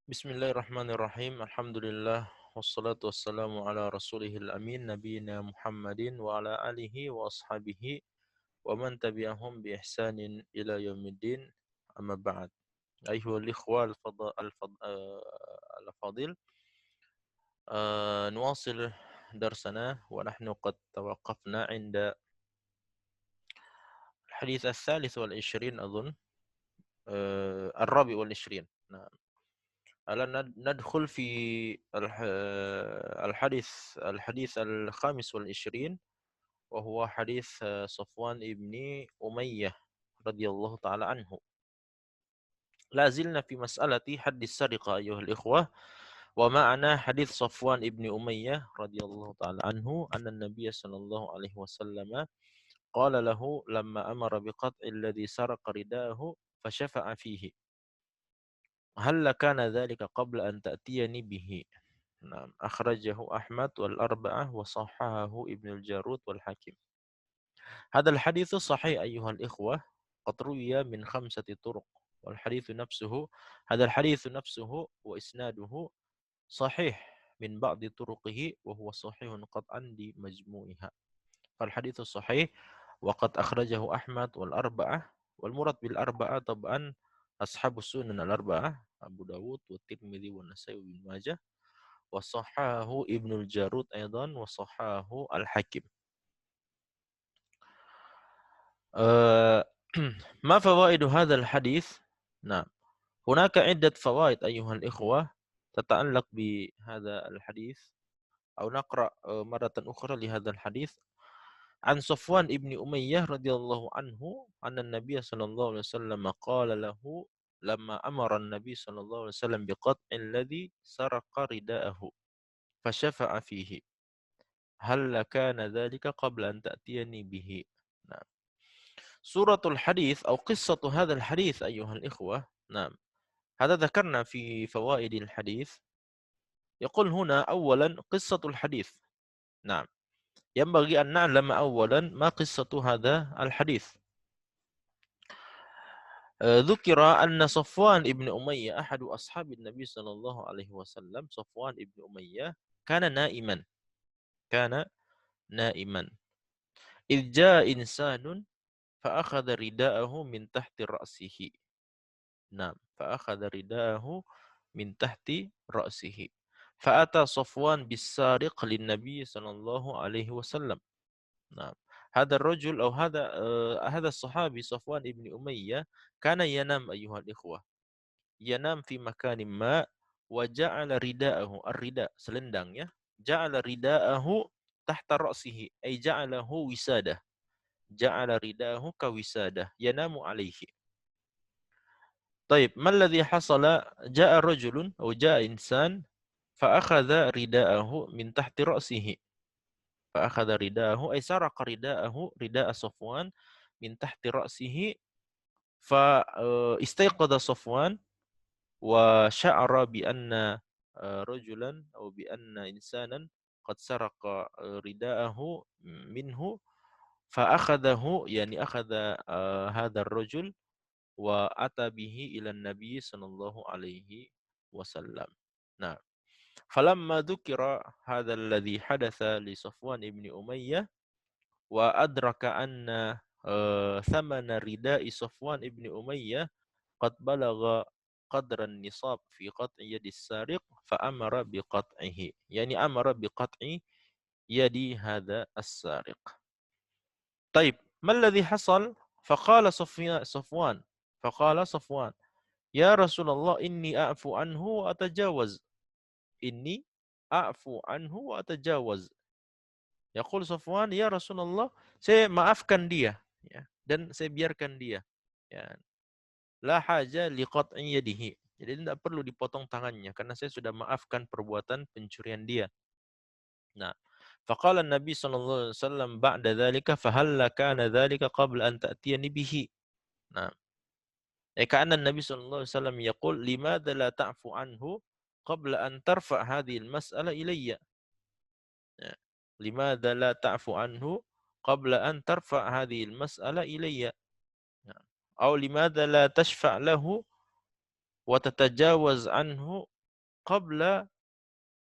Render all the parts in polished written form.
Bismillahirrahmanirrahim. Alhamdulillah wassalatu wassalamu ala rasulihil amin nabiyina Muhammadin wa ala alihi wa ashabihi wa man tabi'ahum bi ihsanin ila yaumiddin. Amma ba'd. Ayuhal ikhwa al-fadil, نواصل درسنا ونحن قد توقفنا عند الحديث الثالث والعشرين أظن الرابع والعشرين. نعم. الآن ندخل في الحديث الخامس والعشرين، وهو حديث صفوان بن أمية رضي الله تعالى عنه. لا زلنا في مسألة حد السرقة أيها الإخوة. ومعنى حديث صفوان بن أمية رضي الله تعالى عنه أن النبي صلى الله عليه وسلم قال له لما أمر بقطع الذي سرق رداءه فشفع فيه هل كان ذلك قبل أن تأتيني به. نعم. أخرجه أحمد والأربعة وصححه ابن الجارود والحاكم. هذا الحديث صحيح أيها الإخوة، قد روي من 5 طرق، والحديث نفسه هذا الحديث نفسه وإسناده صحيح من بعض طرقه، وهو صحيح قطعا لمجموعها. فالحديث صحيح وقد أخرجه أحمد والأربعة، والمراد بالأربعة طبعا أصحاب السنن الأربعة، أبو داود والترمذي والنسائي وابن ماجه، وصححه ابن الجارود أيضا، وصححه الحاكم. ما فوائد هذا الحديث؟ نعم، هناك عدة فوائد أيها الإخوة تتعلق بهذا الحديث، أو نقرأ مرة أخرى لهذا الحديث. عن صفوان ابن أمية رضي الله عنه أن النبي صلى الله عليه وسلم قال له لما أمر النبي صلى الله عليه وسلم بقطع الذي سرق رداءه فشفع فيه هل كان ذلك قبل أن تأتيني به. نعم. سورة الحديث أو قصة هذا الحديث أيها الإخوة، نعم، هذا ذكرنا في فوائد الحديث. يقول هنا أولا قصة الحديث. نعم، ينبغي أن نعلم أولا ما قصة هذا الحديث. ذكر أن صفوان ابن أمية أحد أصحاب النبي صلى الله عليه وسلم، صفوان ابن أمية كان نائما إذ جاء إنسان فأخذ رداءه من تحت رأسه. نعم، فأخذ رداءه من تحت رأسه فأتى صفوان بالسارق للنبي صلى الله عليه وسلم. نعم. هذا الرجل أو هذا الصحابي صفوان ابن أمية كان ينام أيها الإخوة، ينام في مكان ما، وجعل رداءه، الرداء selendangnya، جعل رداءه تحت رأسه، أي جعله وسادة، جعل رداءه كوسادة ينام عليه. طيب، ما الذي حصل؟ جاء رجل أو جاء إنسان فأخذ رداءه من تحت رأسه، فأخذ رداءه أي سرق رداءه، رداء صفوان من تحت رأسه. فاستيقظ صفوان وشعر بأن رجلا أو بأن إنسانا قد سرق رداءه منه، فأخذه، يعني أخذ هذا الرجل وأتى به إلى النبي صلى الله عليه وسلم. نعم. فلما ذكر هذا الذي حدث لصفوان بن أمية وأدرك أن ثمن رداء صفوان بن أمية قد بلغ قدر النصاب في قطع يد السارق فأمر بقطعه، يعني أمر بقطع يد هذا السارق. طيب، ما الذي حصل؟ فقال صفوان يا رسول الله إني أعفو عنه وأتجاوز، إني أعفو عنه وأتجاوز. Yaqul Safwan, ya Rasulullah, saya maafkan dia, ya, dan saya biarkan dia. Ya. La haja liqat'i yadihi. Jadi tidak perlu dipotong tangannya karena saya sudah maafkan perbuatan pencurian dia. Nah, faqala Nabi sallallahu alaihi wasallam ba'da dzalika fahalla kana dzalika qabla an ta'tiyani bihi. Nah, ka'anna Nabi sallallahu alaihi wasallam yaqul limadza la ta'fu anhu qabla an tarfa' hadhihi al-mas'ala ilayya. لماذا لا تعفو عنه قبل أن ترفع هذه المسألة إلي، أو لماذا لا تشفع له وتتجاوز عنه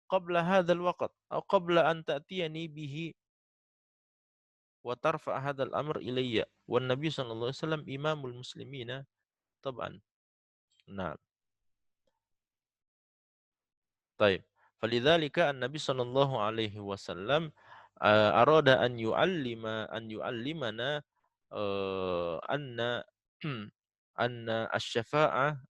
قبل هذا الوقت أو قبل أن تأتيني به وترفع هذا الأمر إلي، والنبي صلى الله عليه وسلم إمام المسلمين طبعا. نعم. طيب، فلذلك النبي صلى الله عليه وسلم أراد أن يعلمنا أن أن الشفاعة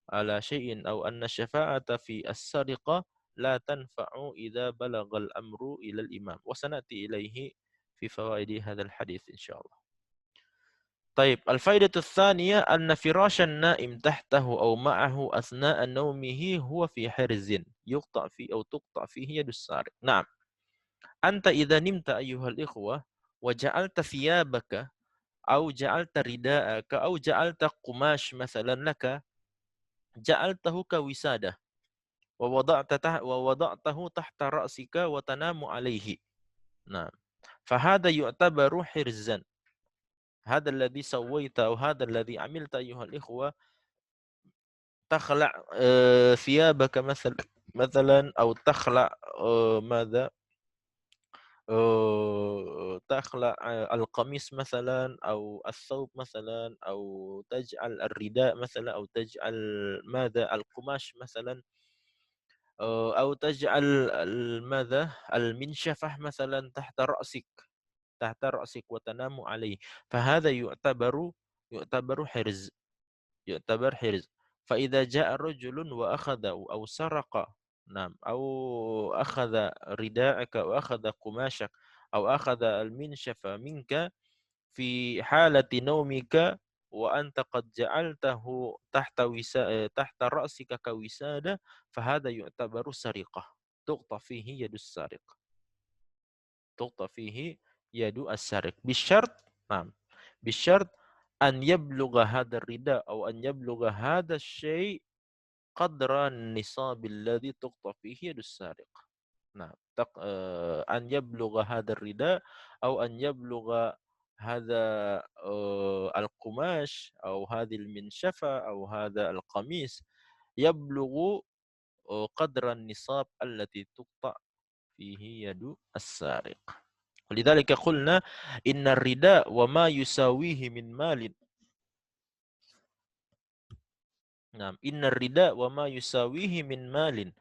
على شيء، أو أن الشفاعة في السرقة لا تنفع إذا بلغ الأمر إلى الإمام، وسنأتي إليه في فوائد هذا الحديث إن شاء الله. طيب، الفائدة الثانية أن فراش النائم تحته أو معه أثناء نومه هو في حرز يقطع فيه أو تقطع فيه يد السارق. نعم، أنت إذا نمت أيها الإخوة وجعلت ثيابك أو جعلت رداءك أو جعلت قماش مثلا لك، جعلته كوسادة ووضعته تحت رأسك وتنام عليه. نعم، فهذا يعتبر حرزا. هذا الذي سويت أو هذا الذي عملت أيها الإخوة، تخلع ثيابك مثلا أو تخلع ماذا تخلع القميص مثلا أو الثوب مثلا، أو تجعل الرداء مثلا، أو تجعل ماذا القماش مثلا، أو تجعل ماذا المنشفة مثلا تحت رأسك وتنام عليه، فهذا يعتبر حرز، يعتبر حرز. فإذا جاء رجل وأخذ أو سرق، نعم، أو أخذ رداءك أو أخذ قماشك أو أخذ المنشف منك في حالة نومك وأنت قد جعلته تحت رأسك كوسادة، فهذا يعتبر سرقة، تقطع فيه يد السارق، تقطع فيه يد السارق بالشرط، نعم، بالشرط أن يبلغ هذا الرداء أو أن يبلغ هذا الشيء قدر النصاب الذي تقطع فيه يد السارق. نعم، أن يبلغ هذا الرداء أو أن يبلغ هذا القماش أو هذه المنشفة أو هذا القميص يبلغ قدر النصاب التي تقطع فيه يد السارق. ولذلك قلنا إن الرداء وما يساويه من مال، نعم، إن الرداء وما يساويه من مال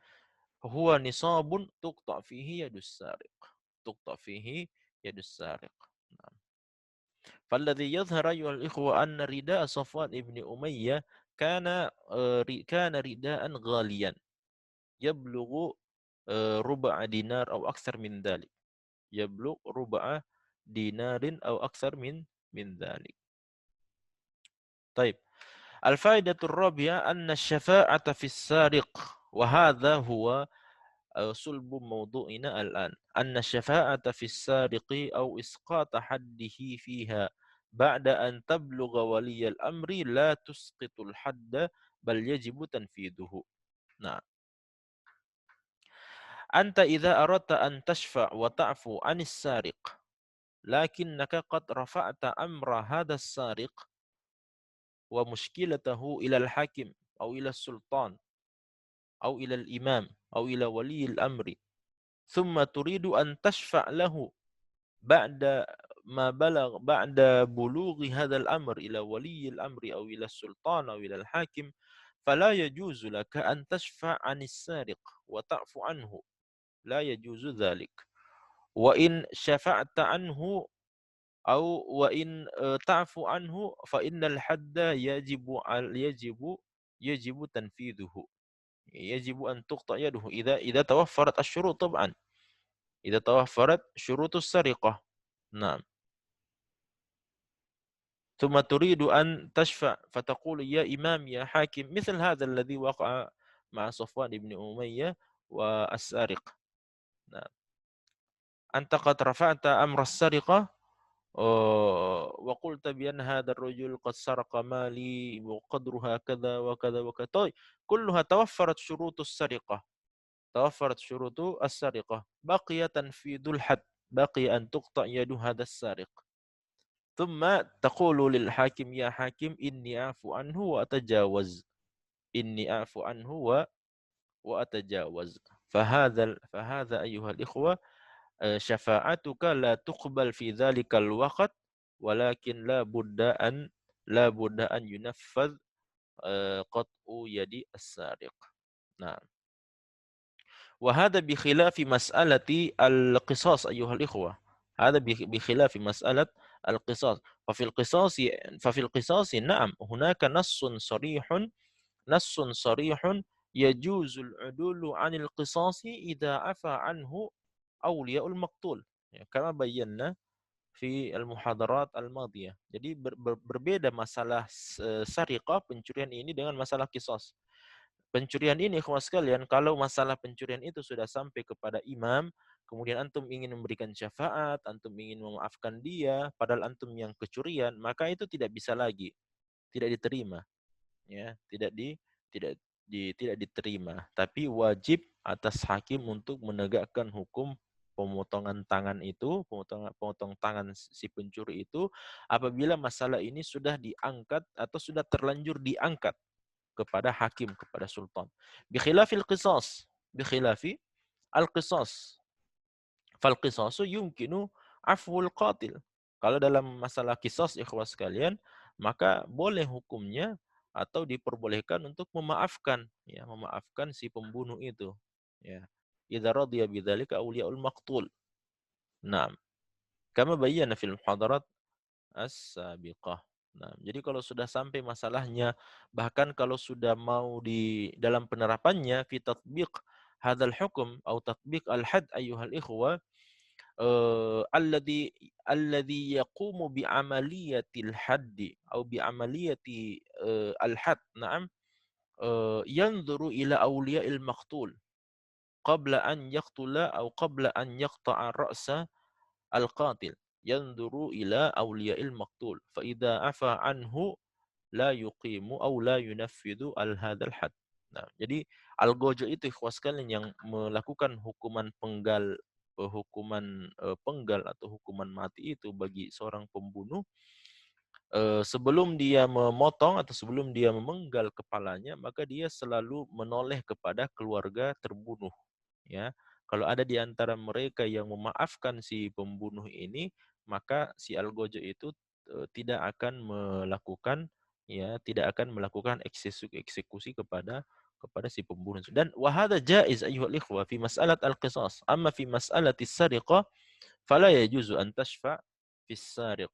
هو نصاب تقطع فيه يد السارق، تقطع فيه يد السارق. نعم. فالذي يظهر أيها الإخوة أن رداء صفوان بن أمية كان رداء غاليا يبلغ ربع دينار أو أكثر من ذلك، يبلغ ربع دينار أو أكثر من ذلك. طيب، الفائدة الرابعة أن الشفاعة في السارق، وهذا هو صلب موضوعنا الآن، أن الشفاعة في السارق أو إسقاط حده فيها بعد أن تبلغ ولي الأمر لا تسقط الحد، بل يجب تنفيذه. نعم، أنت إذا أردت أن تشفع وتعفو عن السارق لكنك قد رفعت أمر هذا السارق ومشكلته إلى الحاكم أو إلى السلطان أو إلى الإمام أو إلى ولي الأمر، ثم تريد أن تشفع له بعد بعد بلوغ هذا الأمر إلى ولي الأمر أو إلى السلطان أو إلى الحاكم، فلا يجوز لك أن تشفع عن السارق وتعفو عنه، لا يجوز ذلك. وإن شفعت عنه أو وإن تعفو عنه فإن الحد يجب تنفيذه، يجب أن تقطع يده إذا توفرت الشروط طبعا، إذا توفرت شروط السرقة. نعم. ثم تريد أن تشفع فتقول يا إمام يا حاكم، مثل هذا الذي وقع مع صفوان بن أمية والسارق. نعم. أنت قد رفعت أمر السرقة وقلت بأن هذا الرجل قد سرق مالي وقدرها كذا وكذا وكذا. طيب، كلها توفرت شروط السرقة، توفرت شروط السرقة، بقي تنفيذ الحد، بقي أن تقطع يد هذا السارق. ثم تقول للحاكم يا حاكم إني أعفو عنه وأتجاوز، إني أعفو عنه وأتجاوز. فهذا أيها الإخوة شفاعتك لا تقبل في ذلك الوقت ولكن لا بد أن ينفذ قطع يد السارق. نعم. وهذا بخلاف مسألة القصاص أيها الإخوة. هذا بخلاف مسألة القصاص. ففي القصاص نعم هناك نص صريح يجوز العدول عن القصاص إذا عفى عنه أولياء المقتول. كما بينا في المحاضرات الماضية. Jadi berbeda masalah sariqah, pencurian ini, dengan masalah qisas. Pencurian ini, ikhwah sekalian, kalau masalah pencurian itu sudah sampai kepada imam, kemudian antum ingin memberikan syafaat, antum ingin memaafkan dia, padahal antum yang kecurian, maka itu tidak bisa lagi, tidak diterima, ya, tidak diterima. Tapi wajib atas hakim untuk menegakkan hukum pemotongan tangan itu, potong tangan si pencuri itu, apabila masalah ini sudah diangkat atau sudah terlanjur diangkat kepada hakim, kepada sultan. Bikhilafil qisas, bikhilafi al-qisas. Fal qisasu yumkinu afwul qatil. Kalau dalam masalah qisas, ikhwas sekalian, maka boleh hukumnya atau diperbolehkan untuk memaafkan, ya, memaafkan si pembunuh itu, ya. Idza radiya bidzalika awliyaul maqtul. Naam. Kama bayyana fil muhadarat as-sabiqah. Nah, jadi kalau sudah sampai masalahnya, bahkan kalau sudah mau di dalam penerapannya, fi tatbiq hadzal hukm atau tatbiq al-had ayyuhal ikhwah, alladhi yaqumu bi amaliyatil haddi atau bi amaliyati al-had, na'am, yanzuru ila awliya'il maqtul qabla an yaqtula atau qabla an yaqta'a ra'sa al-qatil. Yanzuru ila awliya'il maqtul fa idza afa anhu la yuqimu aw la yunaffidu al-hadzal had. Nah, jadi al-gojo itu ikhwas sekalian yang melakukan hukuman penggal atau hukuman mati itu bagi seorang pembunuh, sebelum dia memotong atau sebelum dia memenggal kepalanya, maka dia selalu menoleh kepada keluarga terbunuh, ya. Kalau ada di antara mereka yang memaafkan si pembunuh ini, maka si algojo itu tidak akan melakukan, ya, tidak akan melakukan eksekusi kepada si pembunuh. Dan wahada jaiz ayyuhal ikhwah fi mas'alat al-qisas. Amma fi mas'alati sariqah fala yajuzu an tashfa' fi sariq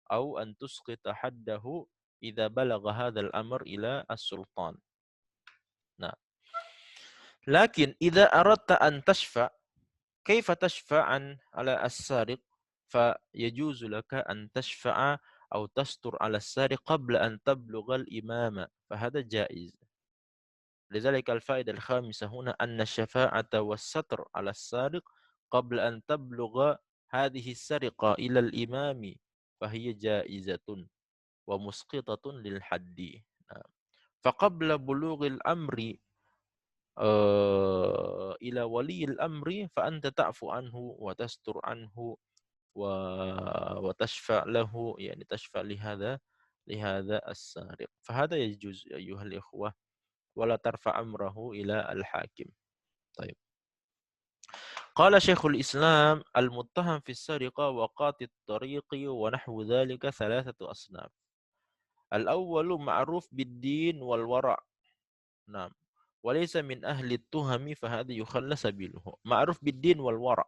au an tusqita haddahu idza balagha hadzal amr ila as-sultan. Nah, lakin idza aradta an tashfa' kaifa tashfa'an ala as-sariq fa yajuzu laka an tashfa'a أو تستر على السارق قبل أن تبلغ الإمامة فهذا جائز. لذلك الفائدة الخامسة هنا أن الشفاعة والستر على السارق قبل أن تبلغ هذه السرقة إلى الإمام فهي جائزة ومسقطة للحد. فقبل بلوغ الأمر إلى ولي الأمر فأنت تعفو عنه وتستر عنه وتشفع له، يعني تشفع لهذا السارق. فهذا يجوز أيها الإخوة ولا ترفع أمره إلى الحاكم. طيب. قال شيخ الإسلام المتهم في السرقة وقاطع الطريق ونحو ذلك ثلاثة أصناف. الأول معروف بالدين والورع. نعم. وليس من أهل التهم فهذا يخلى سبيله. معروف بالدين والورع.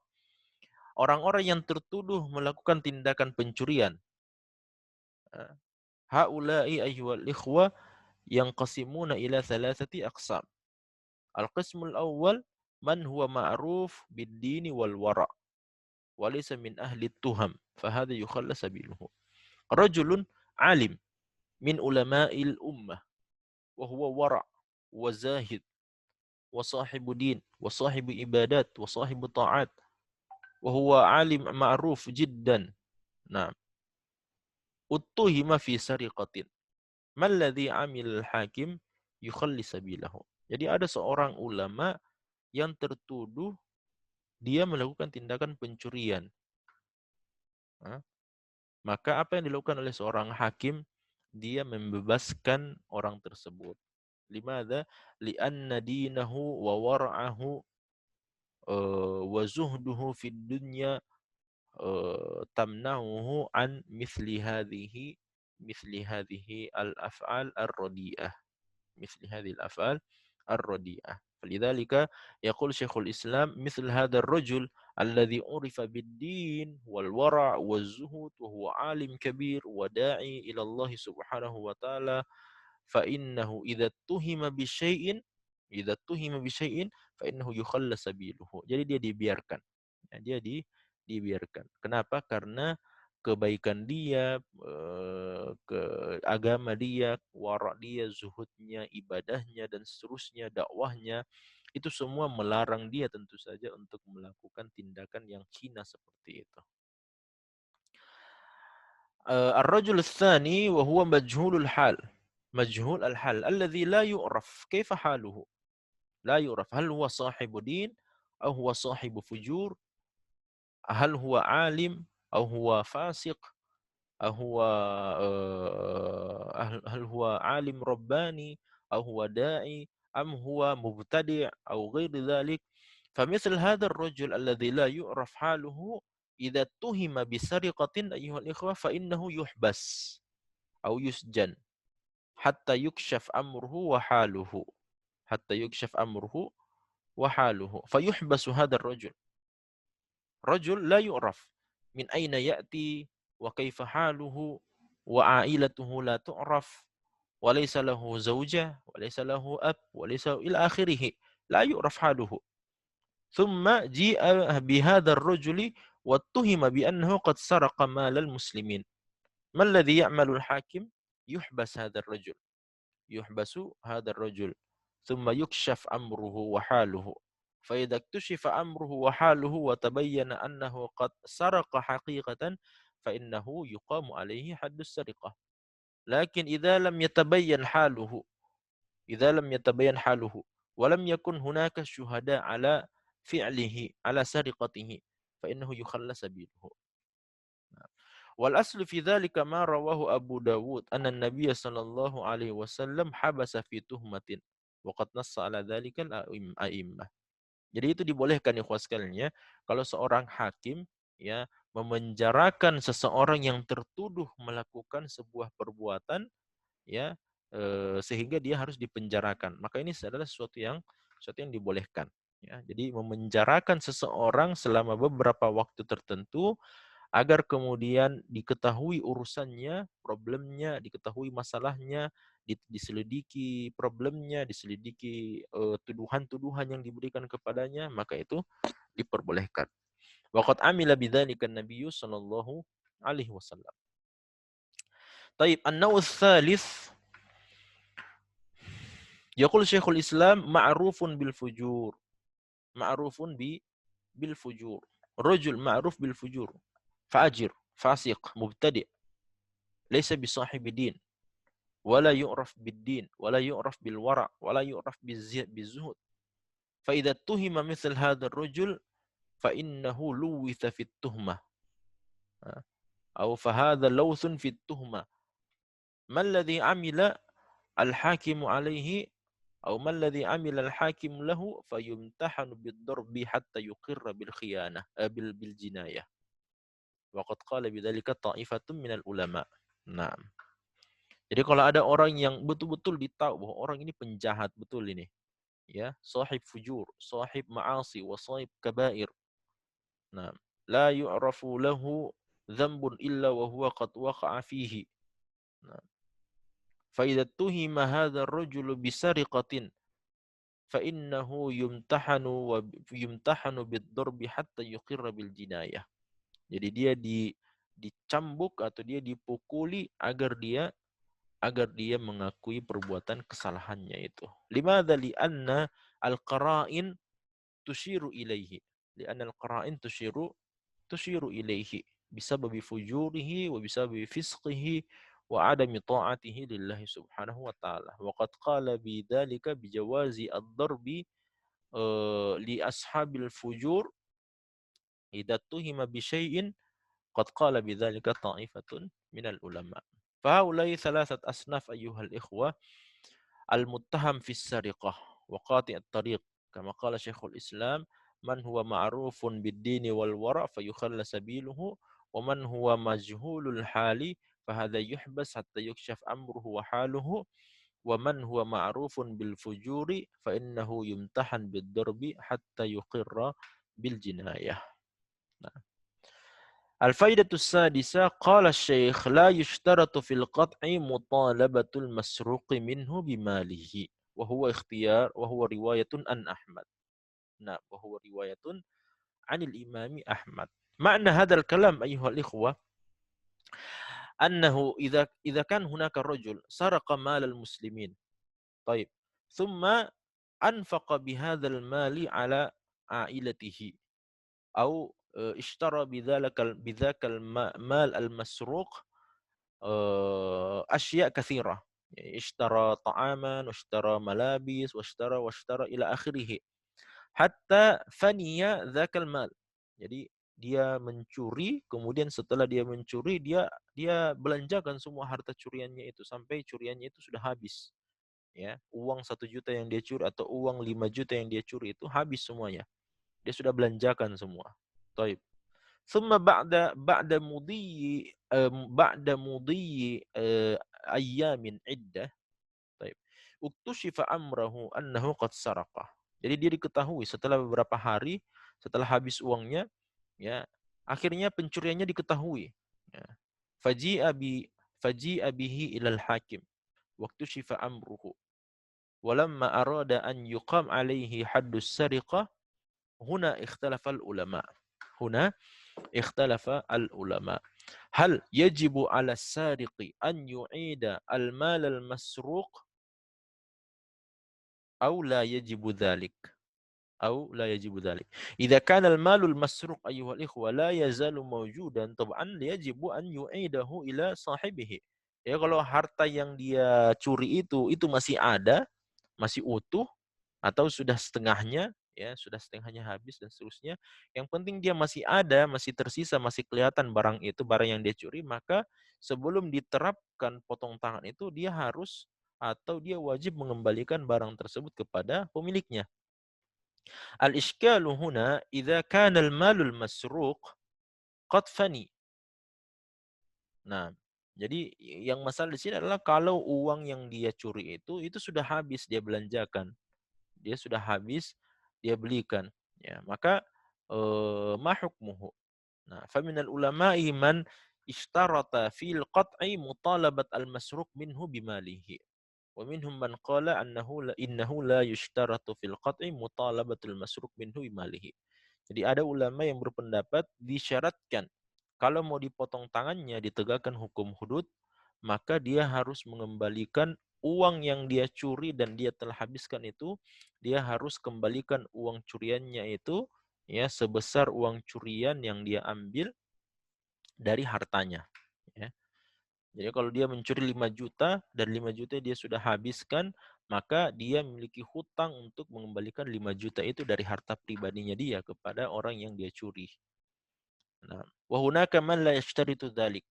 Orang-orang yang tertuduh melakukan tindakan pencurian. Haula'i ayyuhal ikhwah yanqasimuna ila thalathati aqsam. Al-qismul awwal man huwa ma'ruf bid-dini wal wara' wa laysa min ahli tuham fahadha yukhalla sabiluhu. Rajulun alim min ulama'il ummah wa huwa wara' wa zahid wa sahibu din wa sahibu ibadat wa sahibu ta'at wa huwa alim ma'ruf jiddan. Nah, uttuhima fi sariqatin. Malladhi amil hakim yukhalli sabilahu. Jadi ada seorang ulama yang tertuduh dia melakukan tindakan pencurian. Maka apa yang dilakukan oleh seorang hakim? Dia membebaskan orang tersebut. Limadha? Lianna dinahu wa wara'ahu wa zuhduhu fid dunya tamna'uhu an mithli hadhihi al-af'al ar-radi'ah. Mithli hadhihi al-af'al ar-radi'ah. فلذلك يقول شيخ الإسلام مثل هذا الرجل الذي عرف بالدين والورع والزهد وهو عالم كبير وداعي إلى الله سبحانه وتعالى فإنه إذا اتهم بشيء فإنه يخل سبيله. Jadi dia dibiarkan. Ya, dia dibiarkan. Kenapa? Karena kebaikan dia, ke agama dia, wara dia, zuhudnya, ibadahnya dan seterusnya, dakwahnya itu semua melarang dia tentu saja untuk melakukan tindakan yang hina seperti itu. الرجل الثاني وهو مجهول الحال. مجهول الحال الذي لا يعرف كيف حاله. لا يعرف هل هو صاحب دين أو هو صاحب فجور، هل هو عالم أو هو فاسق، أو هو هل هو عالم رباني أو هو داعي أم هو مبتدع أو غير ذلك. فمثل هذا الرجل الذي لا يعرف حاله إذا اتهم بسرقة أيها الإخوة فإنه يحبس أو يسجن حتى يكشف أمره وحاله، حتى يكشف أمره وحاله فيحبس هذا الرجل. رجل لا يعرف من أين يأتي وكيف حاله وعائلته لا تعرف وليس له زوجة وليس له أب وليس إلى آخره، لا يعرف حاله. ثم جيء بهذا الرجل واتهم بأنه قد سرق مال المسلمين. ما الذي يعمل الحاكم؟ يحبس هذا الرجل، يحبس هذا الرجل ثم يكشف أمره وحاله. فإذا اكتشف أمره وحاله وتبين أنه قد سرق حقيقة فإنه يقام عليه حد السرقة. لكن إذا لم يتبين حاله، ولم يكن هناك شهداء على فعله على سرقته فإنه يخلى سبيله. والأصل في ذلك ما رواه أبو داود أن النبي صلى الله عليه وسلم حبس في تهمة وقد نص على ذلك الأئمة. Jadi itu dibolehkan ikhwah sekalian ya, kalau seorang hakim ya memenjarakan seseorang yang tertuduh melakukan sebuah perbuatan ya, sehingga dia harus dipenjarakan. Maka ini adalah sesuatu yang dibolehkan ya. Jadi memenjarakan seseorang selama beberapa waktu tertentu agar kemudian diketahui urusannya, problemnya, diketahui masalahnya, diselidiki problemnya, diselidiki tuduhan-tuduhan yang diberikan kepadanya, maka itu diperbolehkan. Waqad amila bidzalika an-nabiy sallallahu alaihi wasallam. Taib, an-naw' ats-tsalits yaqul Syekhul Islam ma'rufun bil fujur. Ma'rufun bil fujur. Rajul ma'ruf bil fujur. Fajir, fasiq, mubtadi', laysa bi sahibi din, wala yu'raf bid-din, wala yu'raf bil wara', wala yu'raf bizuhud. Fa idza tuhima mithl hadha ar-rajul fa innahu luwitha fit tuhmah. Atau fa hadha lawthun fit tuhmah. Ma alladhi amila al-hakimu alayhi أو ما الذي عمل الحاكم له فيمتحن بالضرب حتى يقر بالخيانة بالجناية وقد قال بذلك طائفة من العلماء. Nah, jadi kalau ada orang yang betul-betul ditahu bahwa orang ini penjahat betul ini, ya, sahib fujur, sahib ma'asi, wa sahib kabair. Nah, la yu'rafu lahu dzambun illa wa huwa qad waqa'a fihi. Nah, fa idza tuhima hadha ar-rajulu bisariqatin فإنه يمتحن بالضرب حتى يقر بالجناية. Jadi dia dicambuk atau dia dipukuli agar dia mengakui perbuatan kesalahannya itu. Limadza li'anna al-qara'in tushiru ilaihi. Li'anna al-qara'in tushiru ilaihi bisababi fujurihi wa bisababi fisqihi wa adami ta'atihi lillahi subhanahu wa ta'ala. Wa qad qala bidzalika bijawazi ad-darbi li ashabil fujur idza tuhima bi syai'in qad qala bidzalika ta'ifatun minal ulama. Fahaulai thalathat asnaf ayyuhal ikhwah al-muttaham fi as-sariqah wa qati' at-tariq kama qala Syekhul Islam man huwa ma'rufun bid-dini wal wara' fayukhalla sabiluhu wa man huwa majhulul hali fahadha yuhbas hatta yukshaf amruhu wa haluhu wa man huwa ma'rufun bil fujuri fa innahu yumtahan bid-darbi hatta yuqirra bil jinayah. Nah. Al-faidatu sadisa qala asy-syekh la yushtaratu fil qat'i mutalabatul masruqi minhu bimalihi wa huwa ikhtiyar wa huwa riwayatun an Ahmad. Nah, wa huwa riwayatun anil Imami Ahmad. Makna hadzal kalam ayyuhal ikhwah annahu idza kan hunaka rajul saraqa malal muslimin. Taib. Thumma anfaqa bihadzal mali ala ailatihi au ishtara bidzakal mal al-masruq أشياء كثيرة اشترى طعاما واشترى ملابس واشترى إلى آخره حتى فني ذاك المال. Jadi dia mencuri, kemudian setelah dia mencuri dia belanjakan semua harta curiannya itu sampai curiannya itu sudah habis. Ya, uang 1 juta yang dia curi atau uang 5 juta yang dia curi itu habis semuanya. Dia sudah belanjakan semua. Taib. Thumma ba'da mudhi ayyamin iddah. Taib. Uktushifa amrahu annahu qad saraqah. Jadi dia diketahui setelah beberapa hari setelah habis uangnya, ya, akhirnya pencuriannya diketahui. Ya. Faji'a bihi ilal hakim. Waktushifa amruhu. Walamma arada an yuqam alaihi haddus sariqah. Huna ikhtalafa al-ulama. Huna ikhtalafa al-ulama. Hal yajibu 'ala as-sariqi an yu'ida al-mal al-masruq aw la yajibu dhalik? Aw la yajibu dhalik. Idza kana al-mal al-masruq ayyuhal ikhwa la yazalu mawjudan tab'an yajibu an yu'idahu ila sahibihi. Ya, kalau harta yang dia curi itu masih ada, masih utuh atau sudah setengahnya, ya, sudah setengahnya habis dan seterusnya. Yang penting dia masih ada, masih tersisa, masih kelihatan barang itu, barang yang dia curi, maka sebelum diterapkan potong tangan itu dia harus atau dia wajib mengembalikan barang tersebut kepada pemiliknya. Al-isykalu huna idza kana al-malul masruq qad fani. Nah, jadi yang masalah di sini adalah kalau uang yang dia curi itu sudah habis dia belanjakan. Dia sudah habis dia belikan, ya, maka ma hukmuhu. Nah, faminal ulama'i man ishtarata fil qat'i mutalabat al-masruq minhu bimalihi wa minhum man qala innahu la yushtaratu fil qat'i mutalabatul masruq minhu bimalihi. Jadi ada ulama yang berpendapat disyaratkan kalau mau dipotong tangannya, ditegakkan hukum hudud, maka dia harus mengembalikan uang yang dia curi dan dia telah habiskan itu, dia harus kembalikan uang curiannya itu, ya, sebesar uang curian yang dia ambil dari hartanya, ya. Jadi kalau dia mencuri 5 juta dan 5 juta dia sudah habiskan, maka dia memiliki hutang untuk mengembalikan 5 juta itu dari harta pribadinya dia kepada orang yang dia curi. Nah, wa hunaka man la yashtaritu dzalik.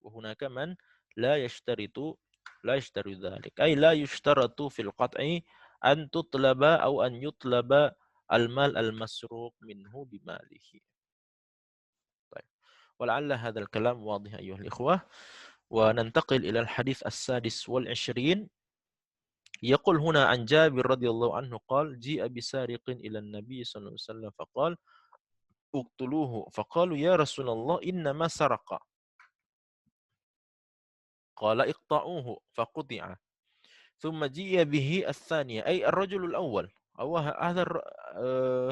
Wa hunaka man la yashtaritu dzalik. Ay la yushtaratu fil qat'i an tutlaba aw an yutlaba al-mal al-masruq minhu bimalihi. طيب. ولعل هذا الكلام واضح أيها الإخوة. وننتقل إلى الحديث السادس والعشرين. يقول هنا عن جابر رضي الله عنه قال جيء بسارق إلى النبي صلى الله عليه وسلم فقال اقتلوه فقالوا يا رسول الله إنما سرق قال اقطعوه فقطع ثم جيء به الثانية أي الرجل الأول أو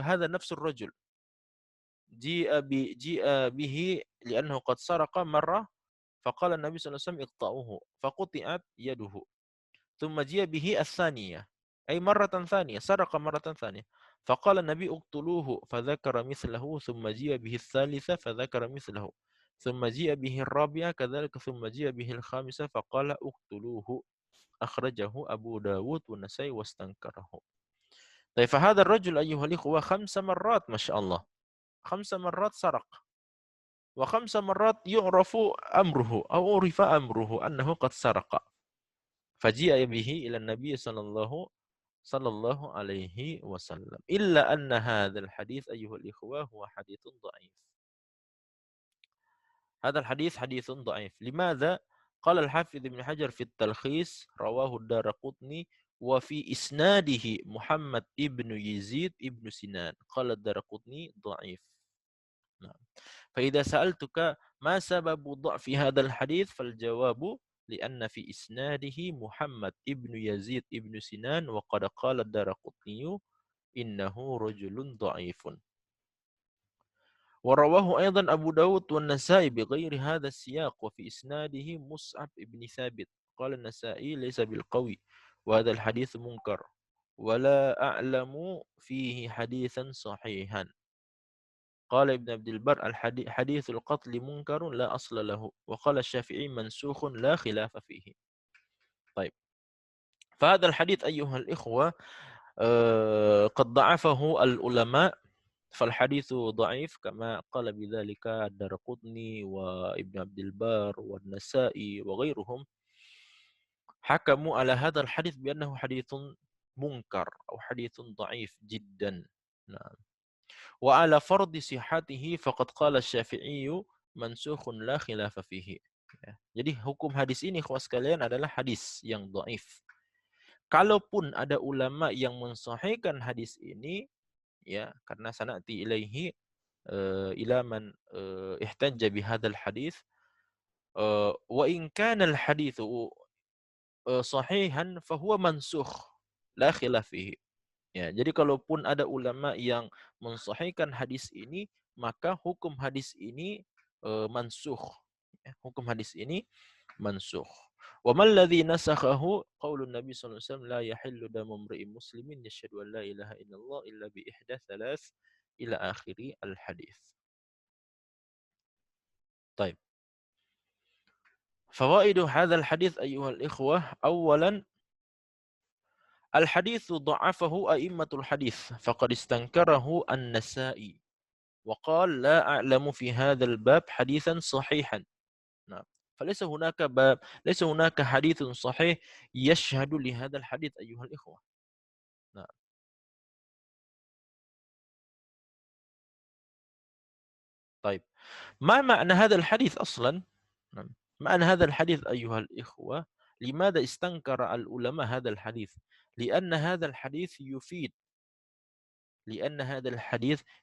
هذا نفس الرجل جيء به لأنه قد سرق مرة فقال النبي صلى الله عليه وسلم اقطعوه فقطعت يده ثم جيء به الثانية أي مرة ثانية سرق مرة ثانية فقال النبي اقتلوه فذكر مثله ثم جيء به الثالثة فذكر مثله ثم جيء به الرابعة كذلك ثم جيء به الخامسة فقال اقتلوه أخرجه أبو داود والنسائي واستنكره. طيب فهذا الرجل أيها الإخوة 5 مرات ما شاء الله 5 مرات سرق و5 مرات يعرف أمره أو عرف أمره أنه قد سرق. faji'a bihi ila Nabi sallallahu alaihi wasallam. Illa anna hadzal hadits ayyuhal ikhwah huwa haditsun dhaif. هذا الحديث حديث ضعيف. لماذا؟ قال الحافظ ابن حجر في التلخيص رواه الدارقطني وفي إسناده محمد ابن يزيد ابن سنان. قال الدارقطني ضعيف. نعم. فإذا سألتك ما سبب ضعف هذا الحديث فالجواب لأن في إسناده محمد ابن يزيد ابن سنان وقد قال الدارقطني إنه رجل ضعيف. ورواه أيضا أبو داود والنسائي بغير هذا السياق وفي إسناده مصعب بن ثابت. قال النسائي ليس بالقوي وهذا الحديث منكر ولا أعلم فيه حديثا صحيحا. قال ابن عبد البر حديث القتل منكر لا أصل له. وقال الشافعي منسوخ لا خلاف فيه. طيب، فهذا الحديث أيها الإخوة قد ضعفه العلماء. فالحديث ضعيف كما قال بذلك الدارقطني وابن عبد البر والنسائي وغيرهم. حكموا على هذا الحديث بأنه حديث منكر أو حديث ضعيف جدا. نعم. وعلى فرض صحته فقد قال الشافعي منسوخ لا خلاف فيه. Jadi hukum hadis ini ikhwas sekalian adalah hadis yang dhaif. Kalaupun ada ulama yang mensahihkan hadis ini, ya, karena sanati ilaihi ila man ihtajja bihadzal hadis wa in kana al haditsu sahihan fahuwa mansukh la khilaf fihi. Ya, jadi kalaupun ada ulama yang mensahihkan hadis ini, maka hukum hadis ini mansukh. Ya, hukum hadis ini mansukh. Wa man ladzi nasakhahu qaulun Nabi sallallahu alaihi wasallam la yahillu damu imri'in muslimin yashhadu an la ilaha illallah illa bi ihda thalath ila akhiri al hadis. طيب. فوائد هذا الحديث أيها الإخوة: أولا الحديث ضعفه أئمة الحديث فقد استنكره النسائي وقال لا أعلم في هذا الباب حديثا صحيحا. نعم. فليس هناك باب، ليس هناك حديث صحيح يشهد لهذا الحديث أيها الإخوة. نعم. طيب، ما معنى هذا الحديث أصلا؟ نعم. معنى هذا الحديث أيها الإخوة، لماذا استنكر العلماء هذا الحديث؟ لأن هذا الحديث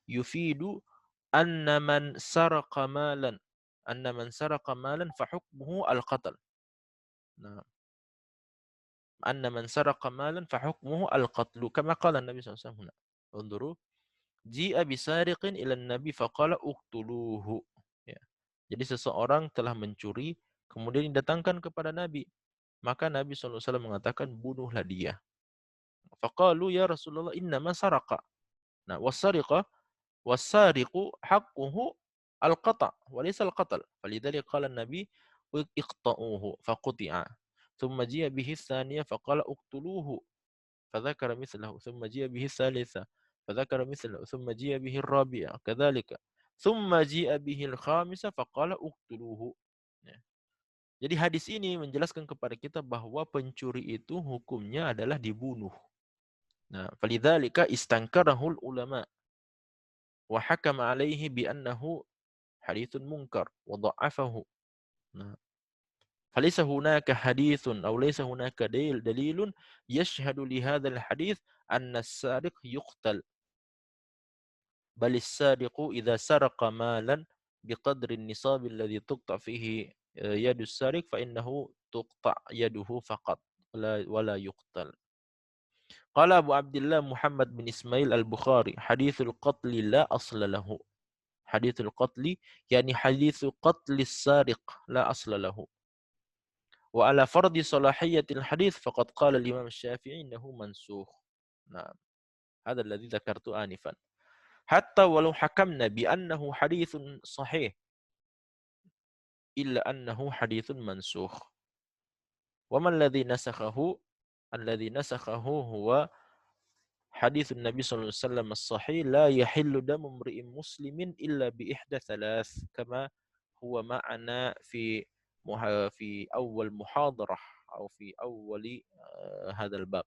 يفيد أن من سرق مالا فحكمه القتل. نعم. أن من سرق مالا فحكمه القتل كما قال النبي صلى الله عليه وسلم هنا. انظروا، جيء بسارق إلى النبي فقال اقتلوه. Ya. Jadi seseorang telah mencuri kemudian didatangkan kepada Nabi, maka Nabi SAW mengatakan bunuhlah dia. Faqalu ya Rasulullah innama saraqa. Nah, والسارق حقه القطع وليس القتل فلذلك قال النبي اقطعوه فقطع ثم جاء به الثانية فقال اقتلوه فذكر مثله ثم جاء به الثالثة فذكر مثله ثم جاء به الرابعة كذلك ثم جاء به الخامسة فقال اقتلوه. Jadi hadis ini menjelaskan kepada kita bahwa pencuri itu hukumnya adalah dibunuh. Nah, falidzalika istankarahul ulama وحكم عليه بأنه حديث منكر وضعفه. فليس هناك حديث أو ليس هناك دليل يشهد لهذا الحديث أن السارق يقتل، بل السارق إذا سرق مالا بقدر النصاب الذي تقطع فيه يد السارق فإنه تقطع يده فقط ولا يقتل. قال أبو عبد الله محمد بن إسماعيل البخاري حديث القتل لا أصل له. حديث القتل يعني حديث قتل السارق لا أصل له. وعلى فرض صلاحية الحديث فقد قال الإمام الشافعي إنه منسوخ. نعم، هذا الذي ذكرت آنفا. حتى ولو حكمنا بأنه حديث صحيح إلا أنه حديث منسوخ. وما الذي نسخه؟ الذي نسخه هو حديث النبي صلى الله عليه وسلم الصحيح لا يحل دم امرئ مسلم إلا بإحدى ثلاث كما هو معنا في أول محاضرة أو في أول هذا الباب.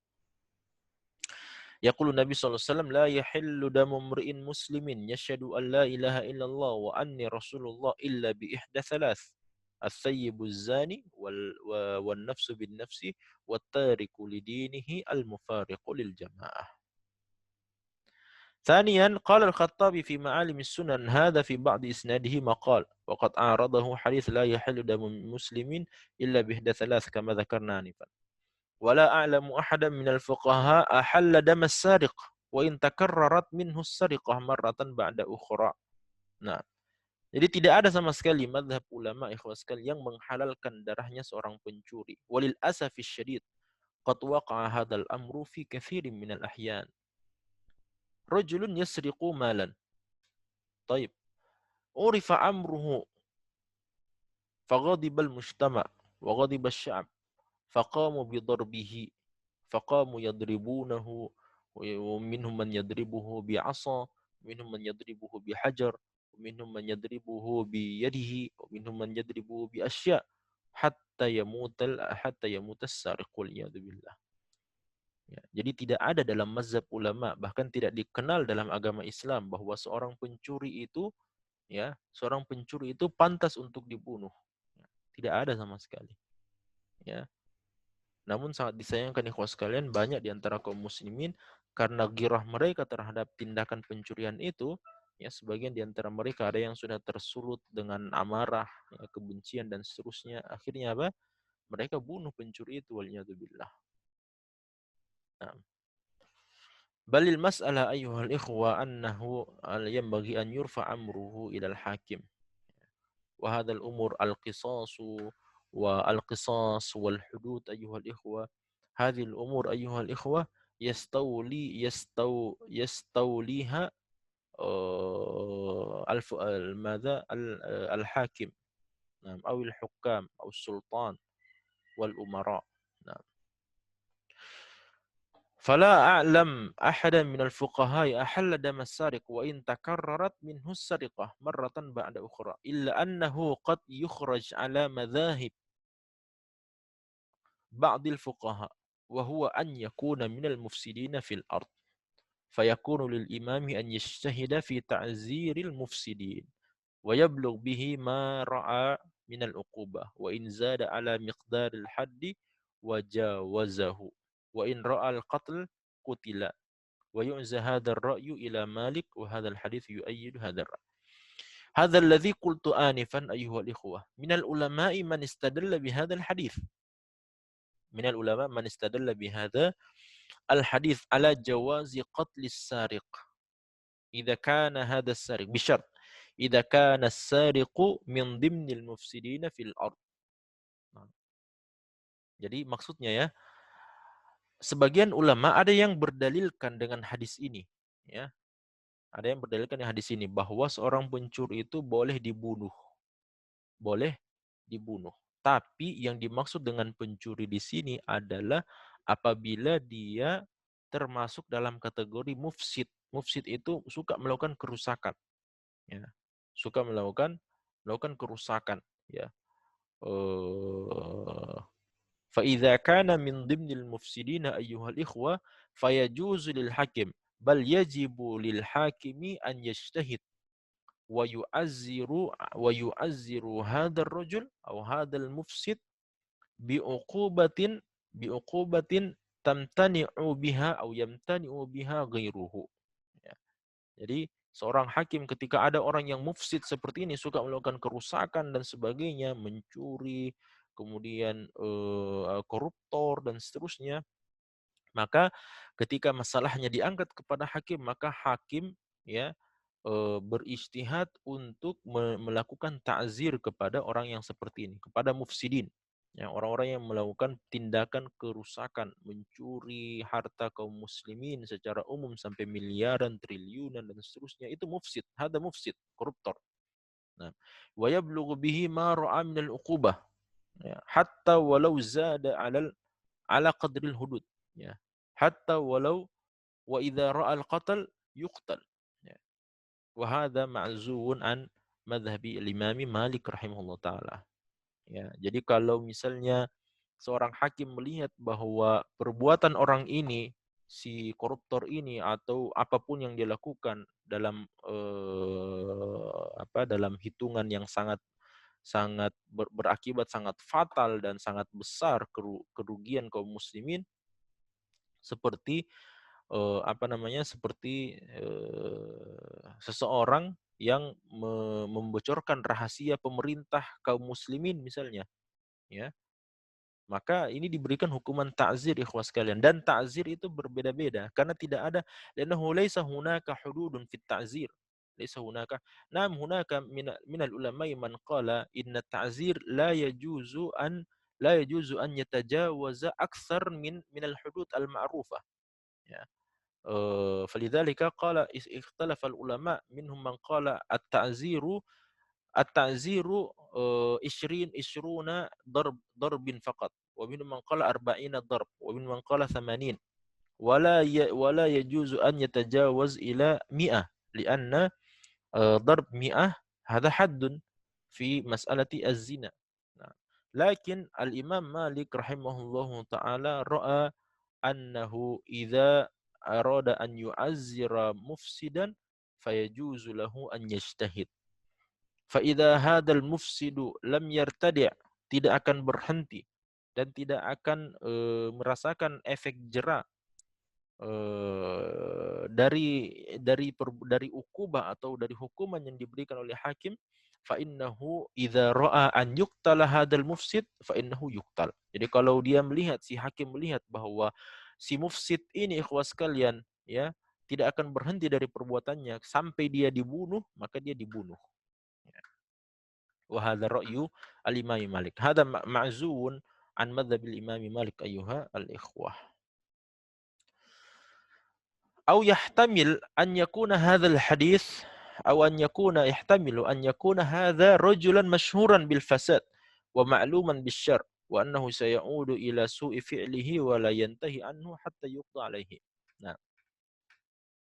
يقول النبي صلى الله عليه وسلم لا يحل دم امرئ مسلم يشهد أن لا إله إلا الله وأني رسول الله إلا بإحدى ثلاث الثيب الزاني والنفس بالنفس والتارك لدينه المفارق للجماعة. ثانيا قال الخطابي في معالم السنن هذا في بعض إسناده مقال وقد أعرضه حديث لا يحل دم مسلم إلا بإحدى ثلاث كما ذكرنا آنفا. ولا أعلم أحدا من الفقهاء أحل دم السارق وإن تكررت منه السرقة مرة بعد أخرى. Nah, jadi tidak ada sama sekali mazhab ulama ikhwas sekalian yang menghalalkan darahnya seorang pencuri. Walil asafis syadid qad waqa'a hadzal amru fi katsirin minal ahyan. Rajulun yasriqu malan. Taib. Urifa amruhu faghadiba al-mujtama' wa ghadiba asy-sya'b faqamu bi darbihi faqamu yadribunahu ومنهم من يضربه بعصا ومنهم من يضربه بحجر ومنهم من يضربه بيده ومنهم من يضربه بأشياء حتى يموت السارق والعياذ بالله. Ya, jadi tidak ada dalam mazhab ulama, bahkan tidak dikenal dalam agama Islam bahwa seorang pencuri itu pantas untuk dibunuh. Ya, tidak ada sama sekali. Ya. Namun sangat disayangkan ikhwas sekalian banyak di antara kaum muslimin karena girah mereka terhadap tindakan pencurian itu, ya sebagian di antara mereka ada yang sudah tersulut dengan amarah, ya, kebencian dan seterusnya. Akhirnya apa? Mereka bunuh pencuri itu waliyadzubillah. Nah. Balil mas'alah ayyuhal ikhwa annahu yanbaghi an yurfa amruhu ila al-hakim. Wa hadzal umur al-qisasu والقصاص والحدود أيها الإخوة هذه الأمور أيها الإخوة يستوليها الحاكم أو الحكام أو السلطان والأمراء. فلا أعلم أحدا من الفقهاء أحل دم السارق وإن تكررت منه السرقة مرة بعد أخرى إلا أنه قد يخرج على مذاهب بعض الفقهاء وهو أن يكون من المفسدين في الأرض فيكون للإمام أن يجتهد في تعزير المفسدين ويبلغ به ما رأى من العقوبة وإن زاد على مقدار الحد وجاوزه وإن رأى القتل قتل ويعزى هذا الرأي إلى مالك وهذا الحديث يؤيد هذا الرأي. هذا الذي قلت آنفا أيها الإخوة من العلماء من استدل بهذا الحديث من العلماء من استدل بهذا الحديث على جواز قتل السارق إذا كان هذا السارق بشرط إذا كان السارق من ضمن المفسدين في الأرض. Jadi maksudnya ya, sebagian ulama ada yang berdalilkan dengan hadis ini, ya. Ada yang berdalilkan dengan hadis ini bahwa seorang pencuri itu boleh dibunuh. Boleh dibunuh. Tapi yang dimaksud dengan pencuri di sini adalah apabila dia termasuk dalam kategori mufsid. Mufsid itu suka melakukan kerusakan. Ya. Suka melakukan kerusakan. Ya. فإذا كان من ضمن المفسدين أيها الإخوة فيجوز للحاكم بل يجب للحاكم أن يجتهد ويعزر هذا الرجل أو هذا المفسد بعقوبة تمتنع بها أو يمتنع بها غيره. Ya. Jadi seorang hakim ketika ada orang yang mufsid seperti ini suka melakukan kerusakan dan sebagainya, mencuri, kemudian koruptor dan seterusnya, maka ketika masalahnya diangkat kepada hakim maka hakim ya berijtihad untuk melakukan ta'zir kepada orang yang seperti ini, kepada mufsidin. Ya, orang-orang yang melakukan tindakan kerusakan, mencuri harta kaum muslimin secara umum sampai miliaran, triliunan dan seterusnya, itu mufsid, hada mufsid, koruptor. Nah, wa yablughu bihi ma ra'a min al-uqubah. Ya, hatta walau zada ala qadril hudud. Ya, hatta walau wa idza ra'a al-qatl yuqtal. Ya. Wa hadza ma'zuun an madhhabi al-Imam Malik rahimahullah taala. Ya, jadi kalau misalnya seorang hakim melihat bahwa perbuatan orang ini, si koruptor ini atau apapun yang dia lakukan dalam dalam hitungan yang sangat sangat berakibat sangat fatal dan sangat besar kerugian kaum muslimin, seperti seseorang yang membocorkan rahasia pemerintah kaum muslimin misalnya, ya, maka ini diberikan hukuman ta'zir, ikhwas sekalian. Dan ta'zir itu berbeda-beda karena tidak ada, li'annahu laisa hunaka hududun fit ta'zir. Laisa hunaka. Naam, hunaka minal ulama'i man qala inna ta'zir la yajuzu an yatajawaza akthar minal hudud al-ma'rufah. Ya. فلذلك قال اختلف العلماء منهم من قال التعزير 20 ضرب فقط، ومنهم من قال 40 ضرب، ومنهم من قال 80، ولا يجوز أن يتجاوز إلى 100 لأن ضرب 100 هذا حد في مسألة الزنا. لكن الإمام مالك رحمه الله تعالى رأى أنه إذا أراد أن يعزر مفسدا فيجوز له أن يجتهد. فإذا هذا المفسد لم يرتدع, tidak akan berhenti dan tidak akan merasakan efek jera dari ukubah atau dari hukuman yang diberikan oleh hakim, fa innahu idza ra'a an yuqtala hadzal mufsid fa innahu yuqtal. Jadi kalau dia melihat, si hakim melihat bahwa si mufsid ini, ikhwas sekalian, ya, tidak akan berhenti dari perbuatannya sampai dia dibunuh, maka dia dibunuh. Wa hadza ra'yu al-Imam Malik. Hadza ma'zuun an madhhab al-Imam Malik ayyuha al-ikhwah. أو يحتمل أن يكون هذا الحديث أو أن يكون يحتمل أن يكون هذا رجلا مشهورا بالفساد ومعلوما بالشر وأنه سيعود إلى سوء فعله ولا ينتهي عنه حتى يقضى عليه. نعم.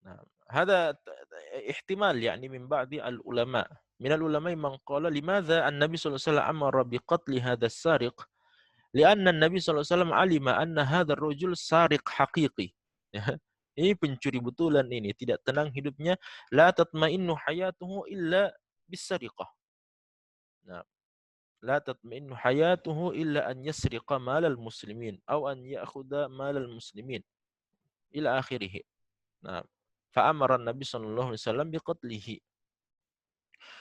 نعم. هذا احتمال يعني من بعض العلماء. من العلماء من قال لماذا النبي صلى الله عليه وسلم أمر بقتل هذا السارق؟ لأن النبي صلى الله عليه وسلم علم أن هذا الرجل سارق حقيقي. Ini pencuri betulan ini, tidak tenang hidupnya. La tatma'innu hayatuhu illa bisariqah. Nah, la tatma'innu hayatuhu illa an yasriqa malal muslimin atau an ya'khudha malal muslimin ila akhirih. Nah, fa'amara Nabi sallallahu alaihi wasallam biqatlihi.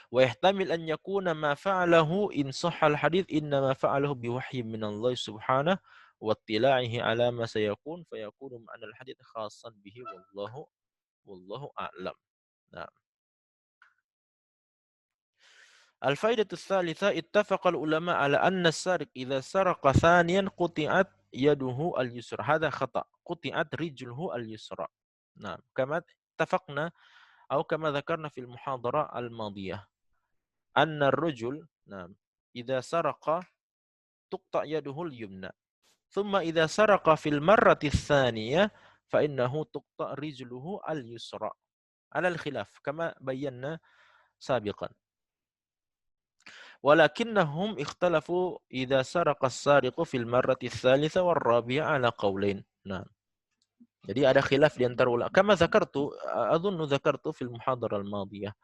Wa yahtamil an yakuna ma fa'alahu in sahha al-hadits inna ma fa'alahu biwahyi min Allah subhanahu wa ittila'ihi ala ma sayakun fayakunu ma'na al-hadits khassan bihi wallahu a'lam. Nah. الفائدة الثالثة اتفق العلماء على أن السارق إذا سرق ثانيا قطعت يده اليسرى. هذا خطأ، قطعت رجله اليسرى. نعم، كما اتفقنا أو كما ذكرنا في المحاضرة الماضية أن الرجل نعم إذا سرق تقطع يده اليمنى، ثم إذا سرق في المرة الثانية فإنه تقطع رجله اليسرى على الخلاف كما بينا سابقا. ولكنهم اختلفوا إذا سرق السارق في المرة الثالثة والرابعة على قولين. نعم. Jadi ada khilaf di antara ulama. Kama zakartu, adunnu zakartu fil muhadharah al-madiyah.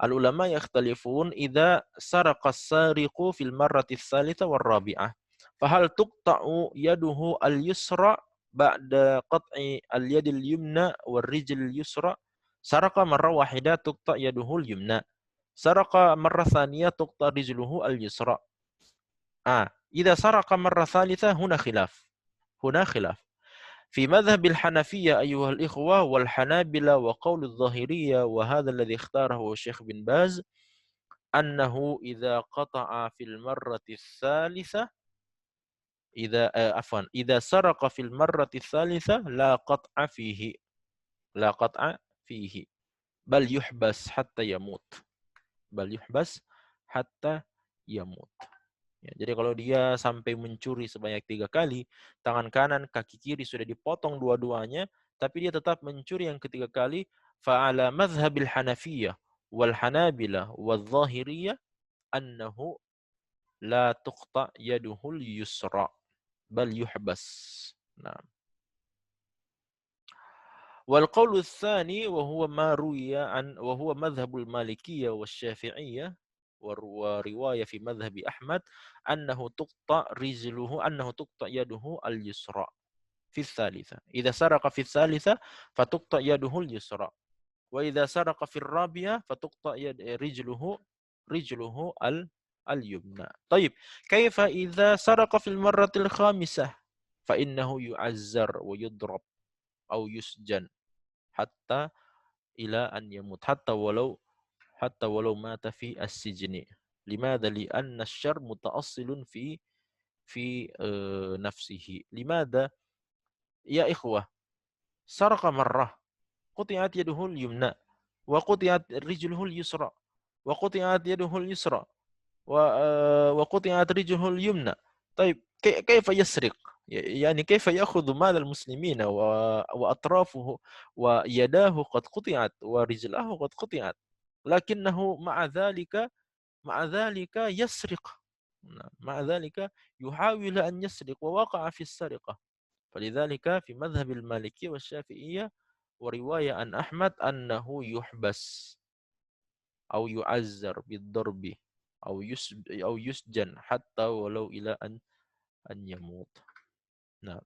Al-ulama yakhtalifun idza saraqa as-sariqu fil marrati ats-tsalitsa war-rabi'ah. Fahal tuqta'u yaduhu al-yusra ba'da qat'i al-yad al-yumna war-rijl al-yusra? Saraqa marra wahida tuqta' yaduhu al-yumna. Saraqa marra thaniyah tuqta' rijluhu al-yusra. إذا سرق مرة ثالثة هنا خلاف. في مذهب الحنفية أيها الإخوة والحنابلة وقول الظاهرية وهذا الذي اختاره الشيخ بن باز أنه إذا قطع في المرة الثالثة إذا سرق في المرة الثالثة لا قطع فيه بل يحبس حتى يموت. Ya, jadi kalau dia sampai mencuri sebanyak 3 kali, tangan kanan, kaki kiri sudah dipotong dua-duanya, tapi dia tetap mencuri yang ketiga kali, fa'ala madhhabil Hanafiyah wal Hanabilah wal Zahiriyah annahu la tuqta yaduhul yusra. bal yuhbas. Nah. Wal qaulu tsani wa huwa ma ruwiya an wa huwa madhhabul Malikiyah wasy-Syafi'iyah wa riwayah fi madhhabi Ahmad annahu tuqta yaduhu al-yusra fi tsalitsa. Idza saraqa fi tsalitsa fatuqta yaduhu al-yusra. Wa idza saraqa fi ar-rabi'ah fatuqta rijluhu al-yumna. Taib, kaifa idza saraqa fil marratil khamisah fa innahu yu'azzar wa yudrab aw yusjan hatta ila an yamut hatta walau mata fi as-sijni. Limadha li'anna asy-syarr mutaassilun fi nafsihi. Limadha ya ikhwah? Saraqa marrah quti'at yaduhu al-yumna wa quti'at rijluhu al-yusra wa quti'at yaduhu al-yusra wa quti'at rijluhu al-yumna. Taib, kaifa yasriq? يعني كيف يأخذ مال المسلمين وأطرافه ويداه قد قطعت ورجلاه قد قطعت لكنه مع ذلك يسرق. مع ذلك يحاول أن يسرق ووقع في السرقة. فلذلك في مذهب المالكية والشافعية ورواية عن أحمد أنه يحبس أو يعذر بالضرب أو يسجن حتى ولو إلى أن يموت. نعم.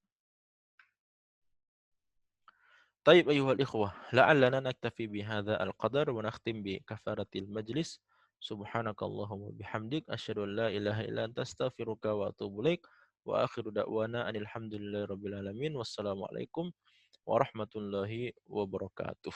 طيب أيها الإخوة، لعلنا نكتفي بهذا القدر ونختم بكفارة المجلس. سبحانك اللهم وبحمدك أشهد أن لا إله إلا أنت أستغفرك وأتوب إليك وآخر دعوانا أن الحمد لله رب العالمين والسلام عليكم warahmatullahi wabarakatuh.